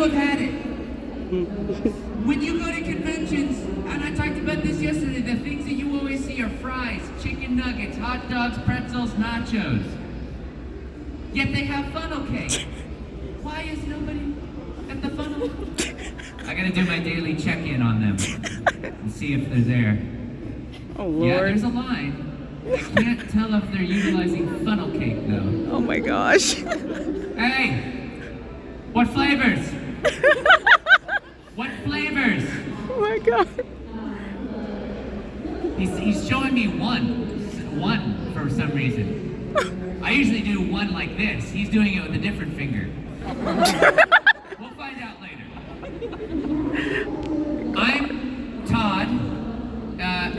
have had it. When you go to conventions, and I talked about this yesterday, the things that you always see are fries, chicken nuggets, hot dogs, pretzels, nachos. Yet they have funnel cake. Why is nobody at the funnel? I gotta do my daily check-in on them and see if they're there. Oh, Lord. Yeah, there's a line. I can't tell if they're utilizing funnel cake, though. Oh, my gosh. Hey! What flavors? What flavors? Oh, my God. He's showing me one for some reason. I usually do one like this. He's doing it with a different finger. We'll find out later. I'm Todd.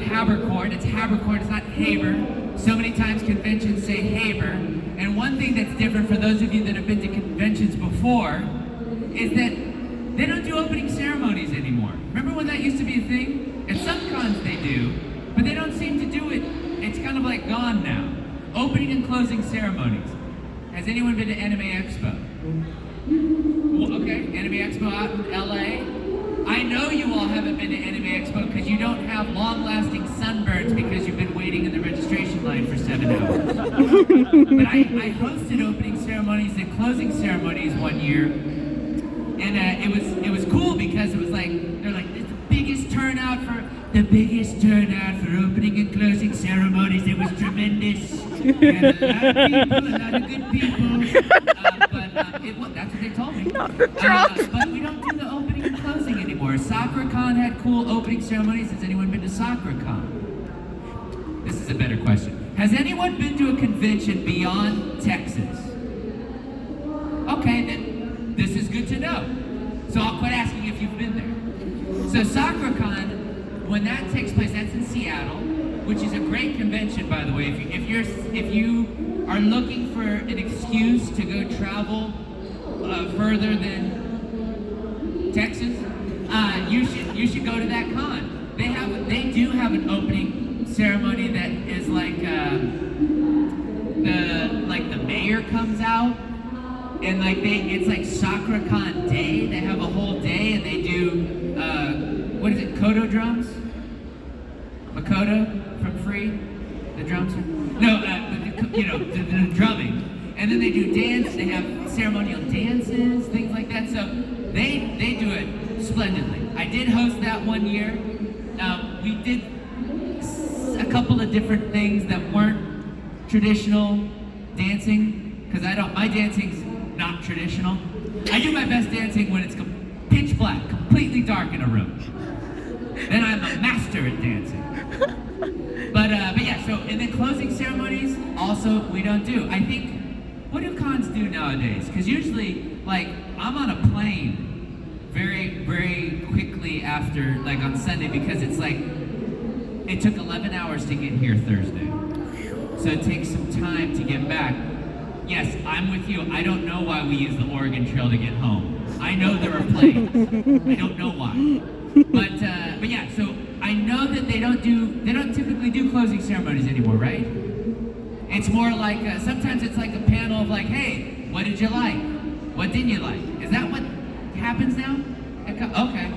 Haberkorn. It's Haberkorn. It's not Haber. So many times conventions say Haber. And one thing that's different for those of you that have been to conventions before is that they don't do opening ceremonies anymore. Remember when that used to be a thing? At some cons they do, but they don't seem to do it. It's kind of like gone now. Opening and closing ceremonies. Has anyone been to Anime Expo? Well, okay, Anime Expo out in LA. I know you all haven't been to Anime Expo because you don't have long-lasting sunburns because you've been waiting in the registration line for 7 hours. But I hosted opening ceremonies and closing ceremonies one year, and it was cool because it was like they're like it's the biggest turnout for opening and closing ceremonies. It was tremendous. And a lot of good people. That's what they told me. But we don't do the opening and closing anymore. SoccerCon had cool opening ceremonies. Has anyone been to SoccerCon? This is a better question. Has anyone been to a convention beyond Texas? Okay, then this is good to know. So I'll quit asking if you've been there. So SoccerCon, when that takes place, that's in Seattle, which is a great convention, by the way. If you are looking for an excuse to go travel further than Texas, you should go to that con. They do have an opening ceremony that is like the mayor comes out and it's like SoccerCon Day. They have a whole day and they do what is it? Kodo drums? Makoto from Free? The drums? The drumming. And then they do dance, they have ceremonial dances, things like that. So they do it splendidly. I did host that one year. We did a couple of different things that weren't traditional dancing, because my dancing's not traditional. I do my best dancing when it's pitch black, completely dark in a room. Then I'm a master at dancing. But yeah, so, and then closing ceremonies, also, we don't do. I think, what do cons do nowadays? Because usually, like, I'm on a plane very, very quickly after, like, on Sunday, because it's like, it took 11 hours to get here Thursday. So it takes some time to get back. Yes, I'm with you. I don't know why we use the Oregon Trail to get home. I know there are planes. I don't know why. But yeah, so I know that they don't typically do closing ceremonies anymore, right? It's more like, sometimes it's like a panel of like, hey, what did you like? What didn't you like? Is that what happens now? Okay.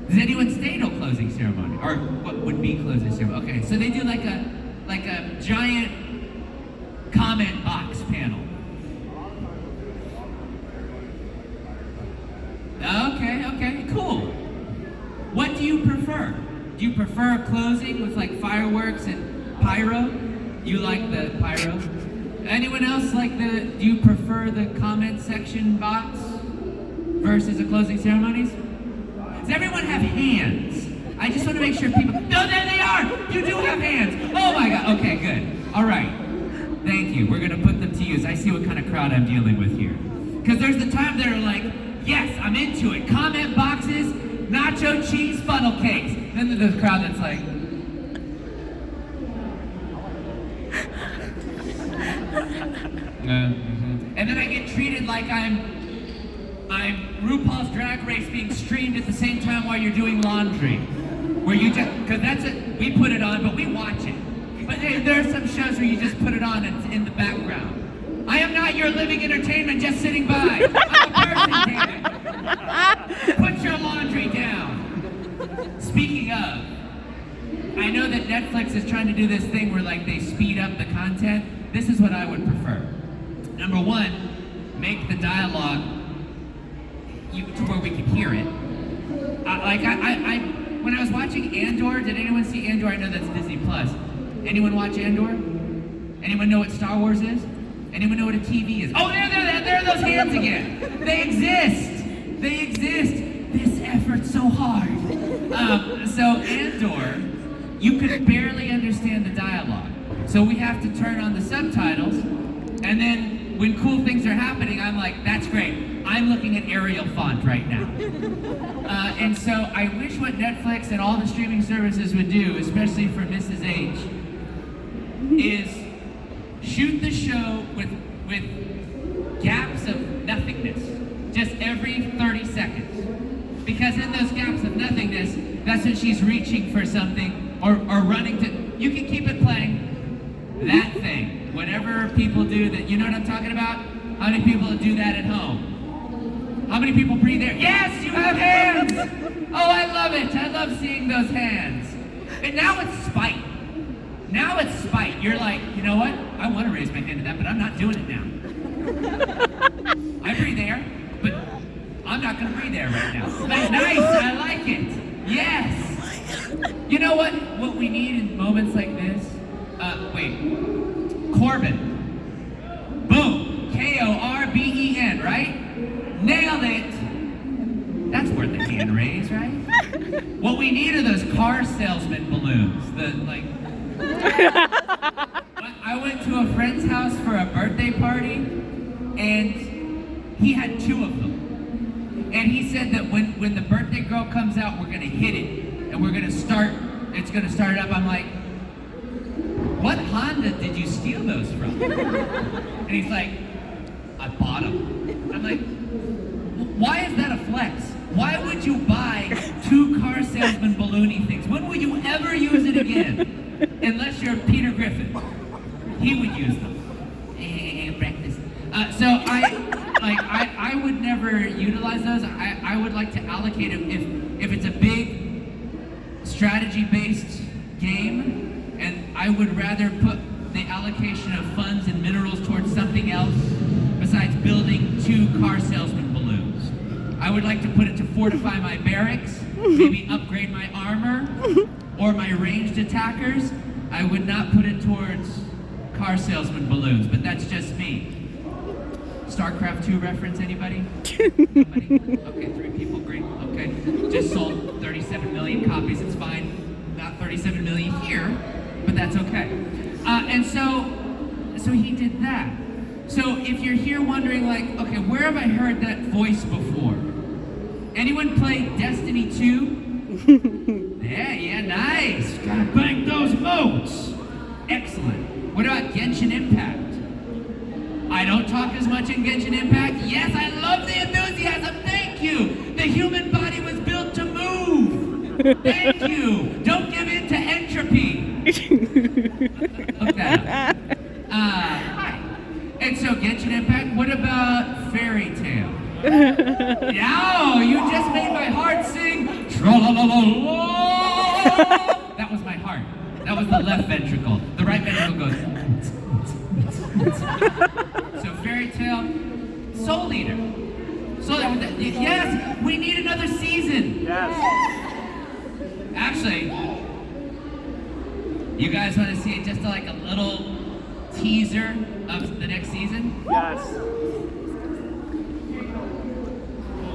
Does anyone stay to a closing ceremony? Or what would be closing ceremony? Okay, so they do like a giant comment box panel. Okay, cool. What do you prefer? Do you prefer a closing with like fireworks and pyro? You like the pyro? Anyone else do you prefer the comment section box versus the closing ceremonies? Does everyone have hands? I just want to make sure people, no, there they are! You do have hands! Oh my God, okay, good. All right, thank you. We're gonna put them to use. I see what kind of crowd I'm dealing with here. Because there's the time that are like, yes, I'm into it. Comment boxes, nacho cheese funnel cakes. Then there's the crowd that's like, and then I get treated like I'm RuPaul's Drag Race being streamed at the same time while you're doing laundry. Where you just, because that's it, we put it on, but we watch it. But there are some shows where you just put it on and it's in the background. I am not your living entertainment just sitting by. I'm a person, damn it. that Netflix is trying to do this thing where like they speed up the content. This is what I would prefer. Number one, make the dialogue to where we can hear it. When I was watching Andor, did anyone see Andor? I know that's Disney Plus. Anyone watch Andor? Anyone know what Star Wars is? Anyone know what a TV is? Oh, there are those hands again. They exist. They exist. This effort's so hard. So Andor, you could barely understand the dialogue. So we have to turn on the subtitles, and then when cool things are happening, I'm like, that's great. I'm looking at Arial font right now. And so I wish what Netflix and all the streaming services would do, especially for Mrs. H, is shoot the show with gaps of nothingness, just every 30 seconds. Because in those gaps of nothingness, that's when she's reaching for something or running to, you can keep it playing. That thing, whatever people do that, you know what I'm talking about? How many people do that at home? How many people breathe air? Yes, you have hands! Oh, I love it. I love seeing those hands. And now it's spite. Now it's spite. You're like, you know what? I want to raise my hand to that, but I'm not doing it now. I breathe air, but I'm not going to breathe air right now. Like, nice, I like it. Yes. You know what? What we need in moments like this, Corbin. Boom. K-O-R-B-E-N, right? Nailed it. That's worth a hand raise, right? What we need are those car salesman balloons. I went to a friend's house for a birthday party, and he had 2 of them. And he said that when the birthday girl comes out, we're gonna hit it, and it's gonna start up. I'm like, what Honda did you steal those from? And he's like, I bought them. I'm like, why is that a flex? Why would you buy 2 car salesman balloony things? When will you ever use it again? Unless you're Peter Griffin. He would use them. Breakfast. So I would never utilize those. I would like to allocate them if it's a big strategy-based game, and I would rather put the allocation of funds and minerals towards something else besides building 2 car salesman balloons. I would like to put it to fortify my barracks, maybe upgrade my armor, or my ranged attackers. I would not put it towards car salesman balloons, but that's just me. StarCraft 2 reference, anybody? Nobody? Okay, 3 people, great, okay. Just sold 37 million copies, it's fine. Not 37 million here, but that's okay. And so he did that. So if you're here wondering like, okay, where have I heard that voice before? Anyone play Destiny 2? Yeah, nice. Gotta bang those moats. Excellent. What about Genshin Impact? I don't talk as much in Genshin Impact. Yes, I love the enthusiasm. Thank you. The human body was built to move. Thank you. Don't give in to entropy. Look that up. Hi. And so Genshin Impact, what about Fairy Tale? No, you just made my heart sing. Tra-la-la-la-la. That was my heart. That was the left ventricle. The right ventricle goes. So Fairy Tale, Soul Eater. Yes, we need another season. Yes. Actually, you guys want to see just like a little teaser of the next season? Yes.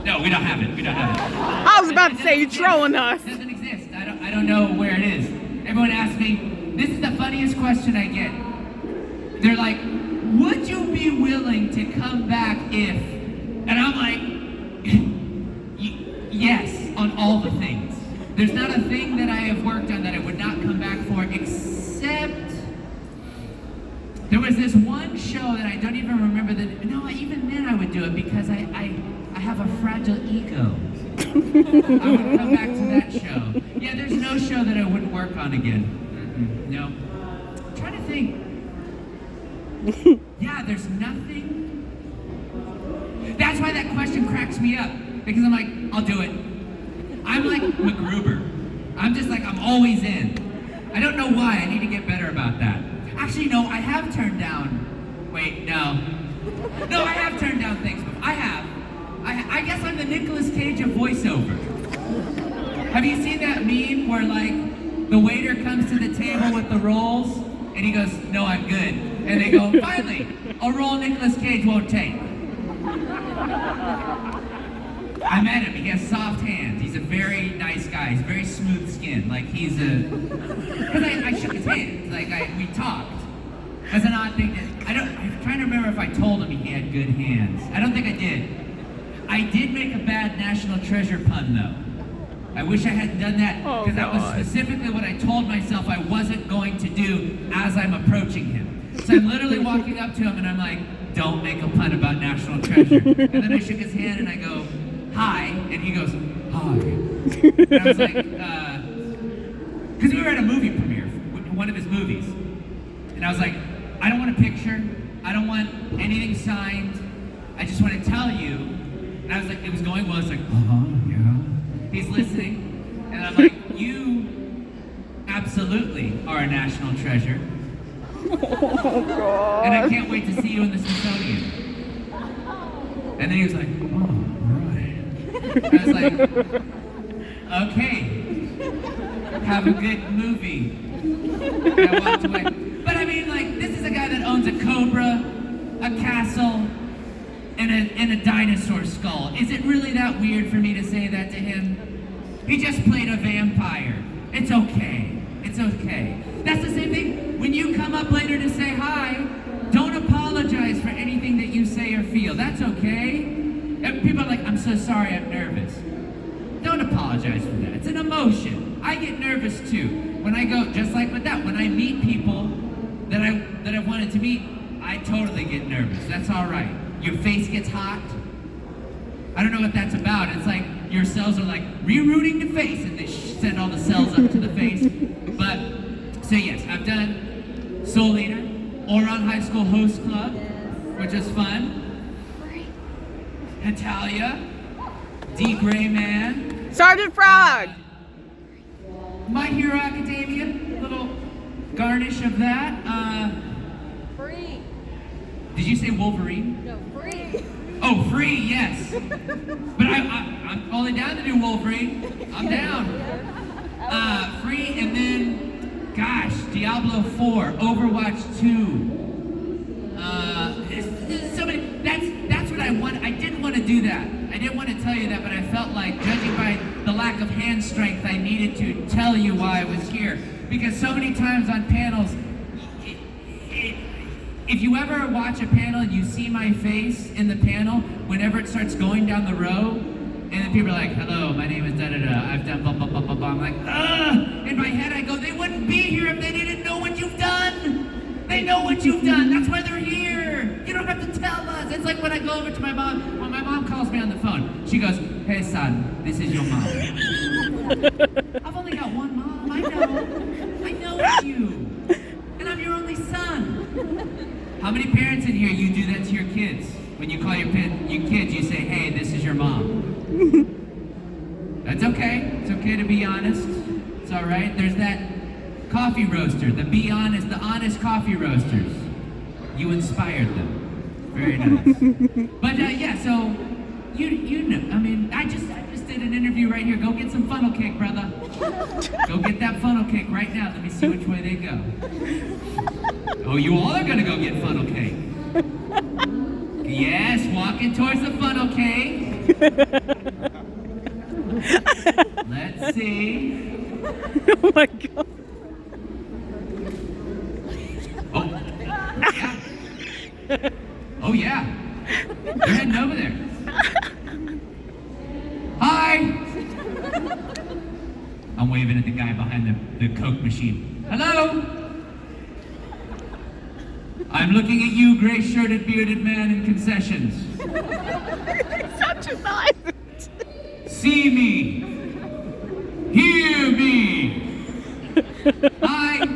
No, we don't have it. We don't have it. I was about to say, you're trolling us. It doesn't exist. I don't know where it is. Everyone asks me, this is the funniest question I get. They're like, would you be willing to come back if? And I'm like, yes, on all the things. There's not a thing that I have worked on that I would not come back for, except there was this one show that I don't even remember that, no, even then I would do it because I have a fragile ego. I would come back to that show. Yeah, there's no show that I wouldn't work on again. No. I'm trying to think. Yeah, there's nothing. That's why that question cracks me up. Because I'm like, I'll do it. I'm like MacGruber. I'm just like, I'm always in. I don't know why. I need to get better about that. Actually, no, I have turned down. Wait, no. No, I have turned down things. I have. I guess I'm the Nicolas Cage of voiceover. Have you seen that meme where, like, the waiter comes to the table with the rolls, and he goes, "No, I'm good." And they go, "Finally, a roll Nicolas Cage won't take." I met him. He has soft hands. He's a very nice guy. He's very smooth skin. Like, he's a... Because I shook his hand. Like, we talked. That's an odd thing to... I'm trying to remember if I told him he had good hands. I don't think I did. I did make a bad National Treasure pun, though. I wish I hadn't done that, because that was specifically what I told myself I wasn't going to do as I'm approaching him. So I'm literally walking up to him and I'm like, "Don't make a pun about National Treasure." And then I shook his hand and I go, "Hi," and he goes, "Hi." And I was like, because we were at a movie premiere, one of his movies. And I was like, "I don't want a picture. I don't want anything signed. I just want to tell you." And I was like, it was going well. It's like, yeah. He's listening. And I'm like, "You absolutely are a national treasure. Oh, God. And I can't wait to see you in the Smithsonian." And then he was like, "Oh, right." I was like, "Okay, have a good movie." And I walked away. But I mean, like, this is a guy that owns a cobra, a castle, and a dinosaur skull. Is it really that weird for me to say that to him? He just played a vampire. It's okay. It's okay. That's the same thing. When you come up later to say hi, don't apologize for anything that you say or feel. That's okay. And people are like, "I'm so sorry, I'm nervous." Don't apologize for that. It's an emotion. I get nervous too. When I go, just like with that, when I meet people that I wanted to meet, I totally get nervous. That's all right. Your face gets hot. I don't know what that's about. It's like your cells are like rerouting the face, and they send all the cells up to the face. But, so yes, I've done Soul Leader, Oron High School Host Club, which is fun. Natalia, D. Gray Man, Sergeant Frog. My Hero Academia, little garnish of that. Free. Did you say Wolverine? No, free. Oh, Free, yes. But I'm only down to do Wolverine. I'm down. Free, and then, gosh, Diablo 4, Overwatch 2. So many. That's what I want. I didn't want to do that. I didn't want to tell you that, but I felt like, judging by the lack of hand strength, I needed to tell you why I was here. Because so many times on panels, if you ever watch a panel and you see my face in the panel, whenever it starts going down the row, and then people are like, "Hello, my name is da-da-da, I've done blah, blah, blah, blah, blah." I'm like, ugh! In my head I go, they wouldn't be here if they didn't know what you've done! They know what you've done, that's why they're here! You don't have to tell us! It's like when I go over to my mom, when my mom calls me on the phone, she goes, "Hey son, this is your mom." I've only got one mom, I know it's you! And I'm your only son! How many parents in here, you do that to your kids? When you call your kids, you say, "Hey, this is your mom." That's okay. It's okay to be honest. It's all right. There's that coffee roaster, the honest coffee roasters. You inspired them. Very nice. But yeah, so you know, I mean, I just did an interview right here. Go get some funnel cake, brother. Go get that funnel cake right now. Let me see which way they go. Oh, you all are gonna go get funnel cake. Yes, walking towards the funnel cake. Let's see. Oh my God. Oh, yeah. Oh, yeah. They're heading over there. Hi. I'm waving at the guy behind the Coke machine. "Hello. I'm looking at you, gray-shirted, bearded man in concessions. Such a nice. See me. Hear me. Hi.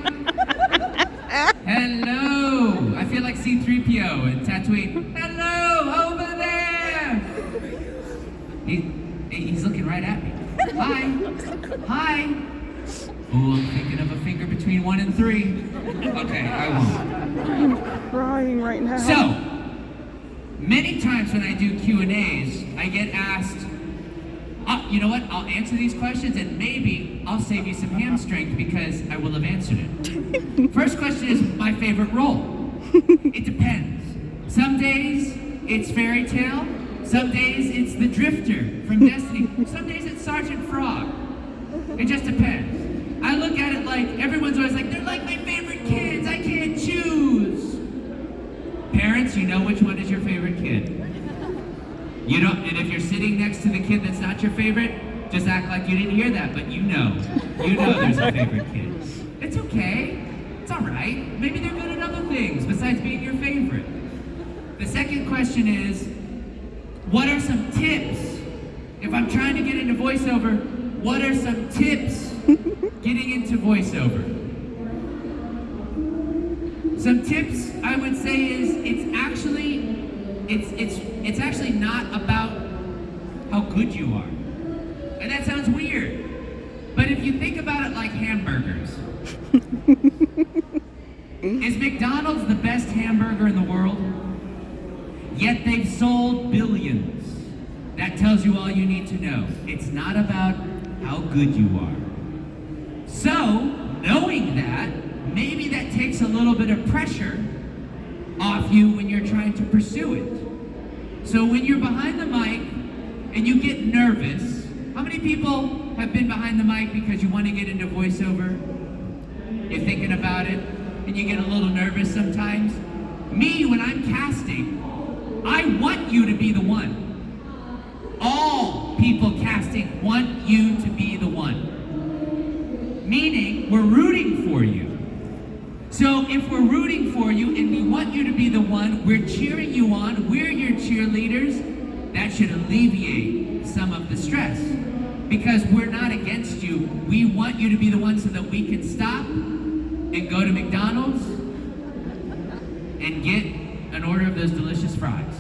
Hello. I feel like C-3PO in Tatooine. Hello, over there. He's looking right at me. Hi. Hi. Ooh, I'm thinking of a finger between 1 and 3. Okay, I won't. I'm crying right now. So, many times when I do Q&As, I get asked, you know what, I'll answer these questions and maybe I'll save you some ham strength because I will have answered it. First question is my favorite role. It depends. Some days it's Fairy Tale, some days it's the Drifter from Destiny, some days it's Sergeant Frog. It just depends. I look at it like, everyone's always like, they're like my favorite kids, I can't choose. Parents, you know which one is your favorite kid. You don't, and if you're sitting next to the kid that's not your favorite, just act like you didn't hear that, but you know there's a favorite kid. It's okay, it's all right. Maybe they're good at other things besides being your favorite. The second question is, what are some tips? If I'm trying to get into voiceover, what are some tips getting into voiceover? Some tips I would say is it's actually not about how good you are. And that sounds weird. But if you think about it like hamburgers, is McDonald's the best hamburger in the world? Yet they've sold billions. That tells you all you need to know. It's not about how good you are. So, knowing that, maybe that takes a little bit of pressure off you when you're trying to pursue it. So when you're behind the mic and you get nervous, how many people have been behind the mic because you want to get into voiceover? You're thinking about it and you get a little nervous sometimes. Me, when I'm casting, I want you to be the one. All people casting want you to be the one. Meaning, we're rooting for you. So if we're rooting for you and we want you to be the one, we're cheering you on, we're your cheerleaders, that should alleviate some of the stress. Because we're not against you, we want you to be the one so that we can stop and go to McDonald's and get an order of those delicious fries.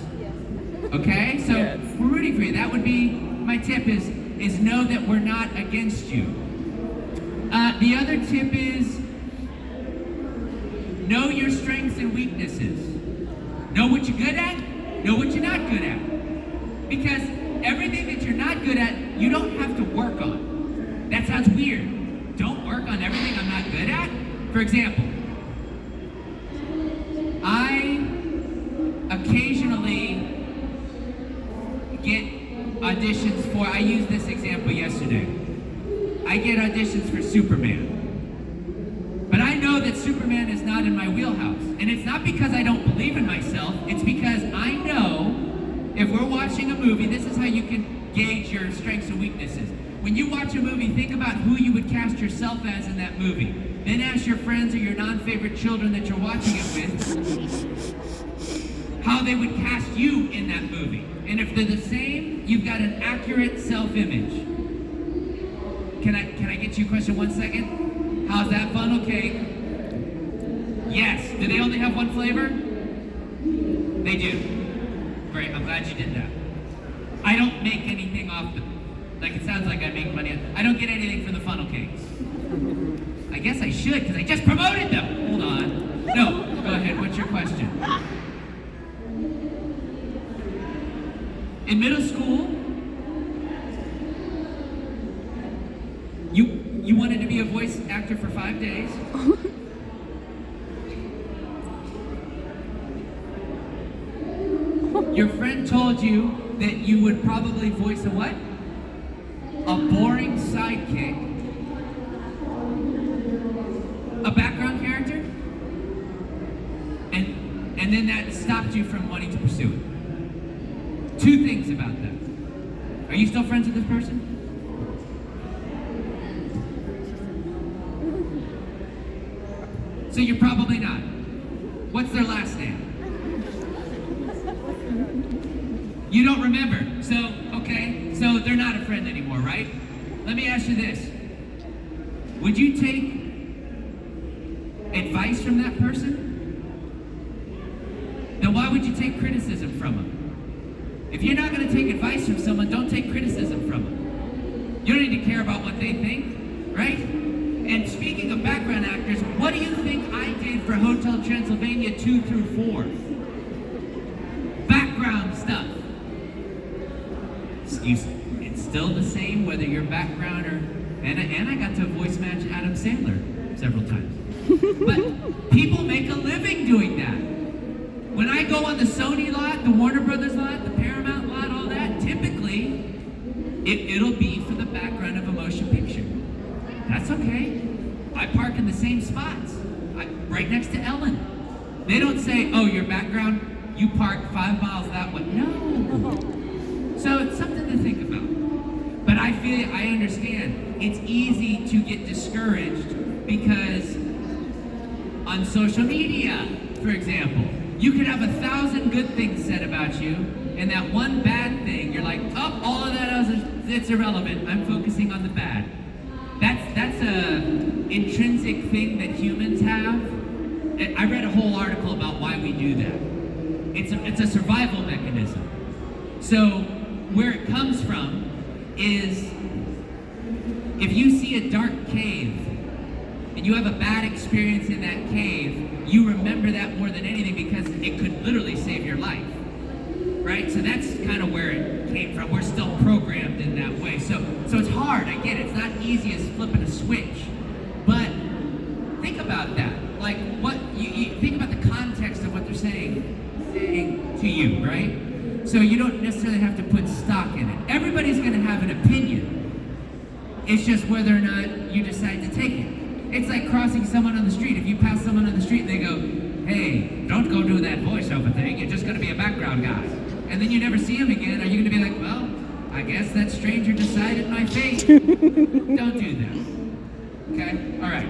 Okay? So we're rooting for you. That would be my tip is know that we're not against you. The other tip is know your strengths and weaknesses. Know what you're good at, know what you're not good at. Because everything that you're not good at, you don't have to work on. That sounds weird. Don't work on everything I'm not good at. For example, I occasionally get auditions for, I used this example yesterday. I get auditions for Superman. But I know that Superman is not in my wheelhouse. And it's not because I don't believe in myself, it's because I know if we're watching a movie, this is how you can gauge your strengths and weaknesses. When you watch a movie, think about who you would cast yourself as in that movie. Then ask your friends or your non-favorite children that you're watching it with how they would cast you in that movie. And if they're the same, you've got an accurate self-image. Can I get you a question 1 second? How's that funnel cake? Yes. Do they only have one flavor? They do. Great, I'm glad you did that. I don't make anything off the, like it sounds like I make money. I don't get anything from the funnel cakes. I guess I should, because I just promoted them. Hold on. No, go ahead, what's your question? In middle school, you wanted to be a voice actor for 5 days. Your friend told you that you would probably voice a what? A boring sidekick. A background character? And then that stopped you from wanting to pursue it. 2 things about that. Are you still friends with this person? So you're probably not. What's their last name? You don't remember. So, okay, so they're not a friend anymore, right? Let me ask you this. Would you take advice from that person? Then why would you take criticism from them? If you're not going to take advice from someone, don't take criticism from them. You don't need to care about what they think, right? And for Hotel Transylvania 2 through 4. Background stuff. It's still the same whether you're background or... And I got to voice match Adam Sandler several times. But people make a living doing that. When I go on the Sony lot, the Warner Brothers lot, the Paramount lot, all that, typically, it'll be for the background of a motion picture. That's okay. I park in the same spots, right next to Ellen. They don't say, oh, your background, you park 5 miles that way. No. So it's something to think about. But I understand. It's easy to get discouraged because on social media, for example, you could have 1,000 good things said about you, and that one bad thing, you're like, oh, all of that else it's irrelevant. I'm focusing on the bad. That's a intrinsic thing that humans have. I read a whole article about why we do that. It's a survival mechanism. So where it comes from is if you see a dark cave and you have a bad experience in that cave, you remember that more than anything because it could literally save your life, right? So that's kind of where it came from. We're still programmed in that way. So it's hard, I get it. It's not easy as flipping a switch, but think about that. Like what you think about the context of what they're saying to you, right? So you don't necessarily have to put stock in it. Everybody's going to have an opinion. It's just whether or not you decide to take it. It's like crossing someone on the street. If you pass someone on the street and they go, hey, don't go do that voiceover thing. You're just going to be a background guy. And then you never see him again. Are you going to be like, well, I guess that stranger decided my fate. Don't do that. Okay? All right.